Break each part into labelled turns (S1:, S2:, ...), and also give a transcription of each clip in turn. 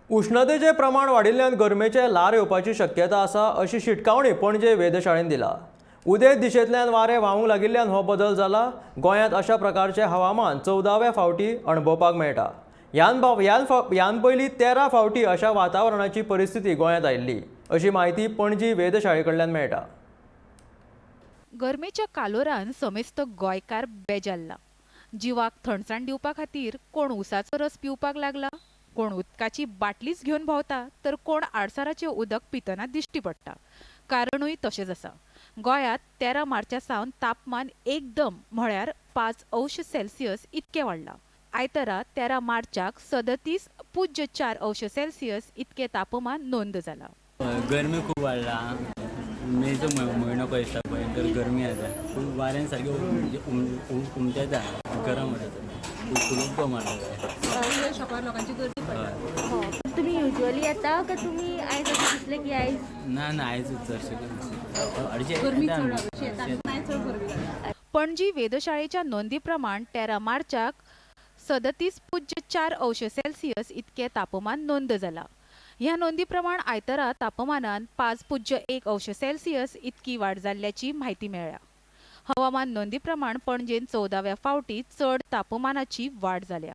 S1: उष्णतेचे प्रमाण वाढिल्ल्यान गरमेचे लार येवपाची शक्यता आसा अशी शिटकावणी पणजे वेधशाळेन दिला। उदेंत दिशेंतल्यान वारें व्हावंक लागिल्ल्यान हो बदल जाला। गोंयांत अशा प्रकारचे हवामान 14व्या फावटी अणभवपाक मेळटा। ह्यान पयलीं 13 फावटी अशा वातावरणाची परिस्थिती गोंयांत आयिल्ली अशी माहिती पणजी वेधशाळे कडल्यान मेळटा।
S2: गरमेच्या कालोरान समेस्त गोंयकार बेजारला। जिवाक थंडसाण दिवपा खातीर कोण उसाचो रस पिवपाक लागला, कोण उदकाची बाटलीच घेवन भोंवता, तर कोण आडसराचें उदक पितना दिश्टी पडटा। कारणूय तशेंच आसा। गोंयांत 13 मार्चा सावन तापमान एकदम म्हळ्यार 5°C इतकें वाडलां। आयतारा 13 मार्चाक 37.4°C इतकें तापमान नोंद जाला।
S3: गरमी खूप वाढला। मेचो म्हयनो पळय दिसता पळय तर गरमी आसा खूब वाऱ्यान सारकें म्हणजे उमटेता गरम जाता खूब मारता
S4: शॉपार लोकांची गर्दी पडटा।
S5: तुम्ही युजली येता का तुम्ही आयज अशें दिसलें की आयज
S3: ना आयजूच चडशें अडीचशे
S4: गरमी चड शेतांत नाही चड गर्मी जाता।
S2: पणजी वेधशाळेच्या नोंदी प्रमाण 13 मार्चाक 37.4°C इतकें तापमान नोंद जाला। ह्या नोंदी प्रमाण आयतारा तापमानान 5.1°C इतकी वाड जाल्ल्याची म्हायती मेळ्ळ्या। हवामान नोंदी प्रमाण पणजेन 14व्या फावटी चड तापमानाची वाड जाल्या।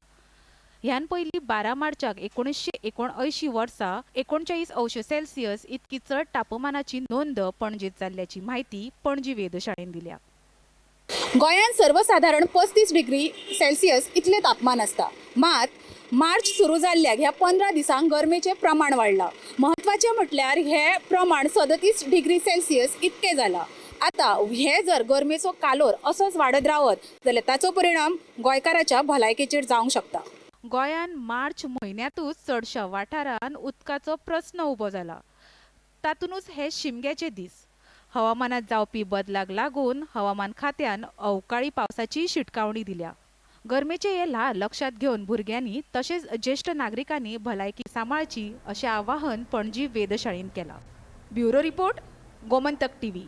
S2: ह्यान पयलीं 12 मार्चाक 1979 वर्सा 39°C इतकी चड तापमानाची नोंद पणजेत जाल्ल्याची म्हायती पणजी वेधशाळेन दिल्या।
S6: गोंयांत सर्वसाधारण 35°C इतलें तापमान आसता। मात मार्च सुरू जाल्ल्याक ह्या 15 दिसांक गरमेचें प्रमाण वाडलां। म्हत्वाचें म्हटल्यार हे प्रमाण 37°C इतकें जालां। आतां हे जर गरमेचो कालोर असोच वाडत रावत जाल्यार ताचो परिणाम गोंयकाराच्या भलायकेचेर जावंक शकता।
S2: गोंयांत मार्च म्हयन्यांतूच चडशा वाठारांत उदकाचो प्रस्न उबो जाला। तातूंतच हे शिमग्याचे दीस। हवामानात जावपी बदलाक लागून हवामान खात्यान अवकाळी पावसाची शिटकावणी दिल्या। गरमेचे हे ल्हार लक्षात घेवन भुरग्यांनी तशेंच ज्येष्ठ नागरिकांनी भलायकी सांबाळची अशें आवाहन पणजी वेधशाळेन केलां। Bureau report, Gomantak TV.